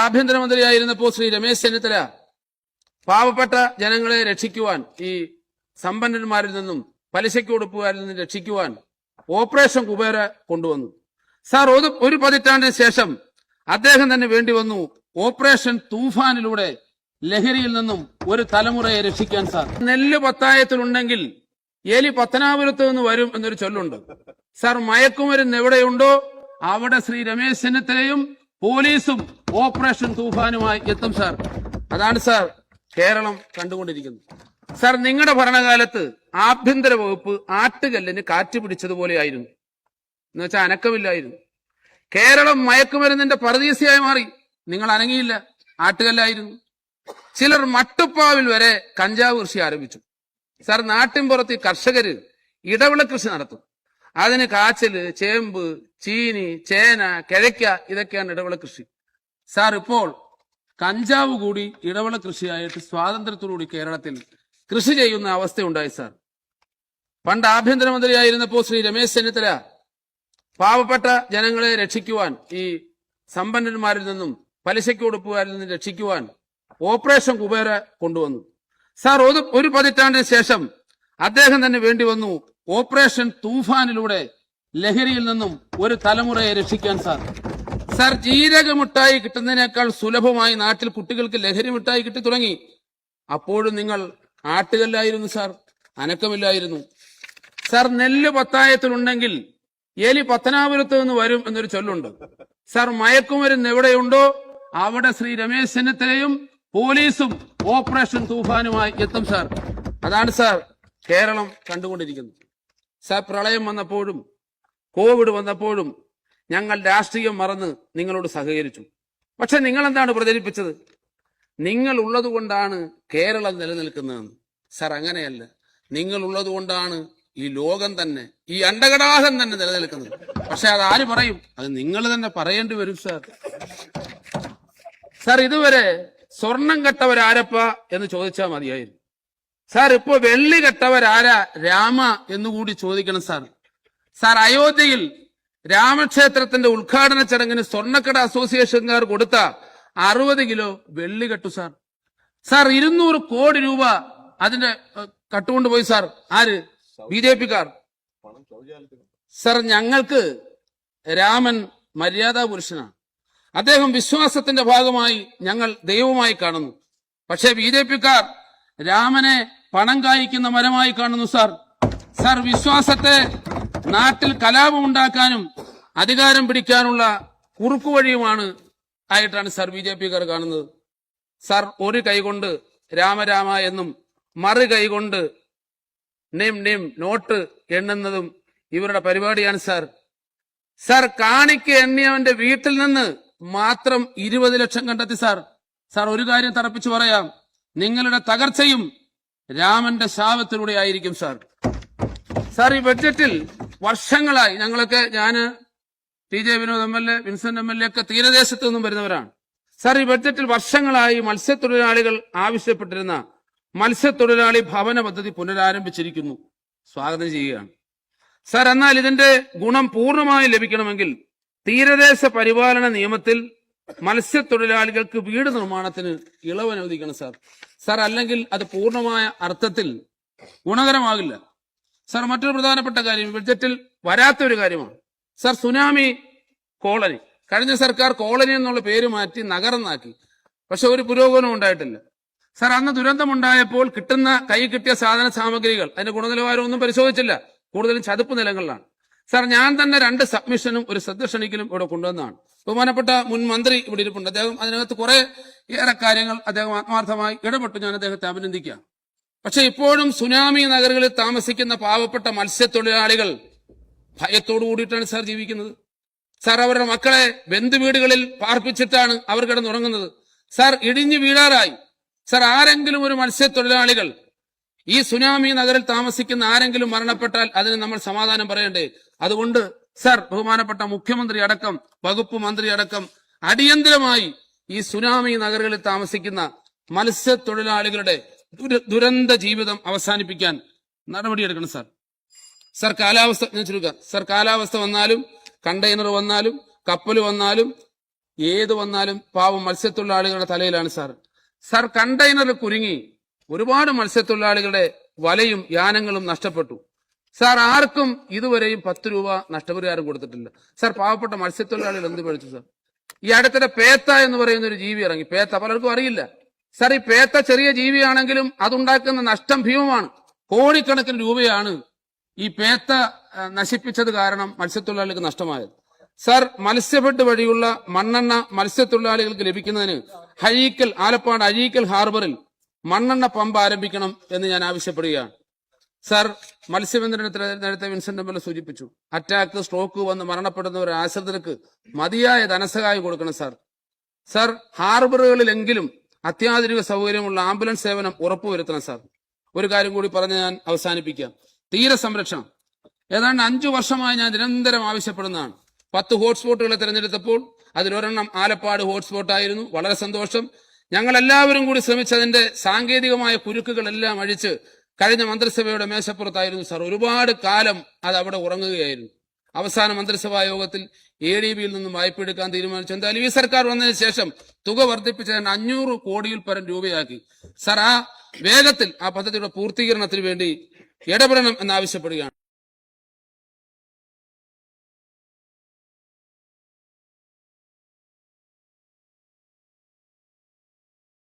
ആഭ്യന്തരമന്ത്രിയായിരുന്നപ്പോൾ ശ്രീ രമേശ് ചെന്നിത്തല പാവപ്പെട്ട ജനങ്ങളെ രക്ഷിക്കുവാൻ, ഈ സമ്പന്നന്മാരിൽ നിന്നും പലിശയ്ക്ക് കൊടുപ്പുകാരിൽ നിന്നും രക്ഷിക്കുവാൻ ഓപ്പറേഷൻ കുബേര കൊണ്ടുവന്നു. സാർ, ഒരു പതിറ്റാണ്ടിന് ശേഷം അദ്ദേഹം തന്നെ വേണ്ടി വന്നു ഓപ്പറേഷൻ തൂഫാനിലൂടെ ലഹരിയിൽ നിന്നും ഒരു തലമുറയെ രക്ഷിക്കാൻ. സാർ, നെല്ല് പത്തായത്തിലുണ്ടെങ്കിൽ എലി പത്തനാപുരത്ത് നിന്ന് വരും എന്നൊരു ചൊല്ലുണ്ട്. സാർ, മയക്കുമരുന്ന് എവിടെയുണ്ടോ അവിടെ ശ്രീ രമേശ് ചെന്നിത്തലയും പോലീസും ഓപ്പറേഷൻ തൂഫാനുമായി എത്തും. സാർ, അതാണ് സാർ കേരളം കണ്ടുകൊണ്ടിരിക്കുന്നത്. സാർ, നിങ്ങളുടെ ഭരണകാലത്ത് ആഭ്യന്തര വകുപ്പ് ആട്ടുകല്ലിന് കാറ്റ് പിടിച്ചതുപോലെയായിരുന്നു. എന്നുവെച്ചാൽ അനക്കമില്ലായിരുന്നു. കേരളം മയക്കുമരുന്നിന്റെ പറുദീസയായി മാറി. നിങ്ങൾ അനങ്ങിയില്ല, ആട്ടുകല്ലായിരുന്നു. ചിലർ മട്ടുപ്പാവിൽ വരെ കഞ്ചാവ് കൃഷി ആരംഭിച്ചു. സാർ, നാട്ടിൻപുറത്ത് കർഷകര് ഇടവിള കൃഷി നടത്തും. അതിന് കാച്ചില്, ചേമ്പ്, ചീനി, ചേന, കിഴയ്ക്ക ഇതൊക്കെയാണ് ഇടവിള കൃഷി. സാർ, ഇപ്പോൾ കഞ്ചാവ് കൂടി ഇടവിള കൃഷിയായിട്ട് സ്വാതന്ത്ര്യത്തോടുകൂടി കേരളത്തിൽ കൃഷി ചെയ്യുന്ന അവസ്ഥയുണ്ടായി. സാർ, പണ്ട് ആഭ്യന്തരമന്ത്രിയായിരുന്നപ്പോൾ ശ്രീ രമേശ് ചെന്നിത്തല പാവപ്പെട്ട ജനങ്ങളെ രക്ഷിക്കുവാൻ, ഈ സമ്പന്നന്മാരിൽ നിന്നും പലിശയ്ക്ക് കൊടുപ്പുകാരിൽ നിന്നും രക്ഷിക്കുവാൻ ഓപ്പറേഷൻ കുബേര കൊണ്ടുവന്നു. സാർ, ഒരു പതിറ്റാണ്ടിന് ശേഷം അദ്ദേഹം തന്നെ വേണ്ടി വന്നു ഓപ്പറേഷൻ തൂഫാനിലൂടെ ലഹരിയിൽ നിന്നും ഒരു തലമുറയെ രക്ഷിക്കാൻ. സാർ, ജീരക മിഠായി കിട്ടുന്നതിനേക്കാൾ സുലഭമായി നാട്ടിൽ കുട്ടികൾക്ക് ലഹരി മിഠായി കിട്ടി തുടങ്ങി. അപ്പോഴും നിങ്ങൾ ആട്ടുകല്ലായിരുന്നു. സാർ, അനക്കമില്ലായിരുന്നു. സാർ, നെല്ല് പത്തായത്തിലുണ്ടെങ്കിൽ എലി പത്തനാപുരത്ത് നിന്ന് വരും എന്നൊരു ചൊല്ലുണ്ട്. സാർ, മയക്കുമരുന്ന് എവിടെയുണ്ടോ അവിടെ ശ്രീ രമേശ് ചെന്നിത്തലയും പോലീസും ഓപ്പറേഷൻ തൂഫാനുമായി എത്തും. സാർ, അതാണ് സാർ കേരളം കണ്ടുകൊണ്ടിരിക്കുന്നത്. സാർ, പ്രളയം വന്നപ്പോഴും കോവിഡ് വന്നപ്പോഴും ഞങ്ങൾ രാഷ്ട്രീയം മറന്ന് നിങ്ങളോട് സഹകരിച്ചു. പക്ഷെ നിങ്ങൾ എന്താണ് പ്രചരിപ്പിച്ചത്? നിങ്ങൾ ഉള്ളത് കൊണ്ടാണ് കേരളം നിലനിൽക്കുന്നതെന്ന്. സാർ, അങ്ങനെയല്ല. നിങ്ങൾ ഉള്ളത് കൊണ്ടാണ് ഈ ലോകം തന്നെ, ഈ അണ്ടകടാഹം തന്നെ നിലനിൽക്കുന്നത്. പക്ഷെ അത് ആര് പറയും? അത് നിങ്ങൾ തന്നെ പറയേണ്ടി വരും. സാർ, ഇതുവരെ സ്വർണം കെട്ടവരാരപ്പ എന്ന് ചോദിച്ചാൽ മതിയായിരുന്നു. സാർ, ഇപ്പോ വെള്ളി കെട്ടവരാരാ രാമ എന്നുകൂടി ചോദിക്കണം. സാർ, അയോധ്യയിൽ രാമക്ഷേത്രത്തിന്റെ ഉദ്ഘാടന ചടങ്ങിന് സ്വർണ്ണക്കട അസോസിയേഷൻകാർ കൊടുത്ത 60 കിലോ വെള്ളി കെട്ടു. സാർ, 200 കോടി രൂപ അതിന്റെ കട്ടുകൊണ്ടുപോയി. സാർ, ആര്? BJP-ക്കാർ. സാർ, ഞങ്ങൾക്ക് രാമൻ മര്യാദാ പുരുഷനാണ്. അദ്ദേഹം വിശ്വാസത്തിന്റെ ഭാഗമായി ഞങ്ങൾ ദൈവമായി കാണുന്നു. പക്ഷേ BJP-ക്കാർ രാമനെ പണം കായ്ക്കുന്ന മരമായി കാണുന്നു. സാർ, വിശ്വാസത്തെ നാട്ടിൽ കലാപമുണ്ടാക്കാനും അധികാരം പിടിക്കാനുള്ള കുറുക്കുവഴിയുമാണ് ആയിട്ടാണ് സാർ BJP-ക്കാർ കാണുന്നത്. സാർ, ഒരു കൈകൊണ്ട് രാമരാമ എന്നും മറു കൈകൊണ്ട് നിം നോട്ട് എണ്ണുന്നതും ഇവരുടെ പരിപാടിയാണ്. സാർ, കാണിക്ക് എണ്ണിയവന്റെ വീട്ടിൽ നിന്ന് മാത്രം 20 ലക്ഷം കണ്ടെത്തി. സാർ, ഒരു കാര്യം തറപ്പിച്ചു പറയാം, നിങ്ങളുടെ തകർച്ചയും രാമന്റെ ശാപത്തിലൂടെ ആയിരിക്കും. സാർ, ഈ ബഡ്ജറ്റിൽ വർഷങ്ങളായി ഞാന് TJ Vinod MLA, Vincent MLA ഒക്കെ തീരദേശത്തു നിന്നും വരുന്നവരാണ്. സാർ, ഈ ബഡ്ജറ്റിൽ വർഷങ്ങളായി മത്സ്യത്തൊഴിലാളികൾ ആവശ്യപ്പെട്ടിരുന്ന മത്സ്യത്തൊഴിലാളി ഭവന പദ്ധതി പുനരാരംഭിച്ചിരിക്കുന്നു. സ്വാഗതം ചെയ്യുകയാണ്. സാർ, എന്നാൽ ഇതിന്റെ ഗുണം പൂർണ്ണമായി ലഭിക്കണമെങ്കിൽ തീരദേശ പരിപാലന നിയമത്തിൽ മത്സ്യത്തൊഴിലാളികൾക്ക് വീട് നിർമ്മാണത്തിന് ഇളവ് അനുവദിക്കണം. സാർ, അല്ലെങ്കിൽ അത് പൂർണ്ണമായ അർത്ഥത്തിൽ ഗുണകരമാകില്ല. സാർ, മറ്റൊരു പ്രധാനപ്പെട്ട കാര്യം ബഡ്ജറ്റിൽ വരാത്തൊരു കാര്യമാണ്. സാർ, സുനാമി കോളനി, കഴിഞ്ഞ സർക്കാർ കോളനി എന്നുള്ള പേര് മാറ്റി നഗരന്നാക്കി. പക്ഷെ ഒരു പുരോഗമനം ഉണ്ടായിട്ടില്ല. സാർ, അന്ന് ദുരന്തമുണ്ടായപ്പോൾ കൈ കിട്ടിയ സാധന സാമഗ്രികൾ അതിന്റെ ഗുണനിലവാരം ഒന്നും പരിശോധിച്ചില്ല. കൂടുതലും ചതുപ്പ് നിലങ്ങളിലാണ്. സാർ, ഞാൻ തന്നെ 2 സബ്മിഷനും ഒരു ശ്രദ്ധ ക്ഷണിക്കലും ഇവിടെ കൊണ്ടുവന്നതാണ്. ബഹുമാനപ്പെട്ട മുൻ മന്ത്രി ഇവിടെ ഇരിപ്പുണ്ട്. അദ്ദേഹം അതിനകത്ത് ഏറെ കാര്യങ്ങൾ അദ്ദേഹം ആത്മാർത്ഥമായി ഇടപെട്ടു. ഞാൻ അദ്ദേഹത്തെ അഭിനന്ദിക്കാം. പക്ഷെ ഇപ്പോഴും സുനാമി നഗരങ്ങളിൽ താമസിക്കുന്ന പാവപ്പെട്ട മത്സ്യത്തൊഴിലാളികൾ ഭയത്തോടു കൂടിയിട്ടാണ് സാർ ജീവിക്കുന്നത്. സാർ, അവരുടെ മക്കളെ ബന്ധുവീടുകളിൽ പാർപ്പിച്ചിട്ടാണ് അവർ കിടന്നുറങ്ങുന്നത്. സാർ, ഇടിഞ്ഞു വീഴാറായി. സാർ, ആരെങ്കിലും ഒരു മത്സ്യത്തൊഴിലാളികൾ ഈ സുനാമി നഗരിൽ താമസിക്കുന്ന ആരെങ്കിലും മരണപ്പെട്ടാൽ അതിന് നമ്മൾ സമാധാനം പറയണ്ടേ? അതുകൊണ്ട് സാർ, ബഹുമാനപ്പെട്ട മുഖ്യമന്ത്രി അടക്കം വകുപ്പ് മന്ത്രി അടക്കം അടിയന്തരമായി ഈ സുനാമി നഗരങ്ങളിൽ താമസിക്കുന്ന മത്സ്യത്തൊഴിലാളികളുടെ ദുരന്ത ജീവിതം അവസാനിപ്പിക്കാൻ നടപടിയെടുക്കണം. സാർ, കാലാവസ്ഥ ഞാൻ ചുരുക്കാം. സാർ, കാലാവസ്ഥ വന്നാലും കണ്ടെയ്നർ വന്നാലും കപ്പൽ വന്നാലും ഏത് വന്നാലും പാവം മത്സ്യത്തൊഴിലാളികളുടെ തലയിലാണ് സാർ. സാർ, കണ്ടെയ്നറിൽ കുരുങ്ങി ഒരുപാട് മത്സ്യത്തൊഴിലാളികളുടെ വലയും യാനങ്ങളും നഷ്ടപ്പെട്ടു. സാർ, ആർക്കും ഇതുവരെയും 10 രൂപ നഷ്ടപരിഹാരം കൊടുത്തിട്ടില്ല. സാർ, പാവപ്പെട്ട മത്സ്യത്തൊഴിലാളികൾ എന്ത് പഠിച്ചു സാർ? ഈ അടുത്തിടെ പേത്ത എന്ന് പറയുന്ന ഒരു ജീവി ഇറങ്ങി. പേത്ത പലർക്കും അറിയില്ല. സാർ, ഈ പേത്ത ചെറിയ ജീവിയാണെങ്കിലും അതുണ്ടാക്കുന്ന നഷ്ടം ഭീമമാണ്. കോടിക്കണക്കിന് രൂപയാണ് ഈ പേത്ത നശിപ്പിച്ചത് കാരണം മത്സ്യത്തൊഴിലാളികൾക്ക് നഷ്ടമായത്. സാർ, മത്സ്യഫെഡ് വഴിയുള്ള മണ്ണെണ്ണ മത്സ്യത്തൊഴിലാളികൾക്ക് ലഭിക്കുന്നതിന് ആലപ്പാട് അഴീക്കൽ ഹാർബറിൽ മണ്ണെണ്ണ പമ്പ് ആരംഭിക്കണം എന്ന് ഞാൻ ആവശ്യപ്പെടുകയാണ്. സാർ, മത്സ്യബന്ധനത്തിൽ നേരത്തെ വിൻസെന്റ് എംഎൽഎ സൂചിപ്പിച്ചു, അറ്റാക്ക്, സ്ട്രോക്ക് വന്ന് മരണപ്പെടുന്നവരുടെ ആശ്രിതർക്ക് മതിയായ ധനസഹായം കൊടുക്കണം സാർ. സാർ, ഹാർബറുകളിലെങ്കിലും അത്യാധുനിക സൗകര്യമുള്ള ആംബുലൻസ് സേവനം ഉറപ്പുവരുത്തണം സാർ. ഒരു കാര്യം കൂടി പറഞ്ഞ് ഞാൻ അവസാനിപ്പിക്കാം. തീരസംരക്ഷണം ഏതാണ്ട് 5 വർഷമായി ഞാൻ നിരന്തരം ആവശ്യപ്പെടുന്നതാണ്. 10 ഹോട്ട്സ്പോട്ടുകളെ തിരഞ്ഞെടുത്തപ്പോൾ അതിലൊരെണ്ണം ആലപ്പാട് ഹോട്ട്സ്പോട്ട് ആയിരുന്നു. വളരെ സന്തോഷം. ഞങ്ങൾ എല്ലാവരും കൂടി ശ്രമിച്ചതിന്റെ സാങ്കേതികമായ കുരുക്കുകളെല്ലാം അഴിച്ച് കഴിഞ്ഞ മന്ത്രിസഭയുടെ മേശപ്പുറത്തായിരുന്നു സാർ. ഒരുപാട് കാലം അത് അവിടെ ഉറങ്ങുകയായിരുന്നു. അവസാന മന്ത്രിസഭാ യോഗത്തിൽ ADBയിൽ നിന്നും വായ്പ എടുക്കാൻ തീരുമാനിച്ചു. എന്തായാലും ഈ സർക്കാർ വന്നതിന് ശേഷം തുക വർദ്ധിപ്പിച്ച് 500 കോടിയിൽ പരം രൂപയാക്കി. സാർ, ആ വേഗത്തിൽ ആ പദ്ധതിയുടെ പൂർത്തീകരണത്തിന് വേണ്ടി ഇടപെടണം എന്നാവശ്യപ്പെടുകയാണ്.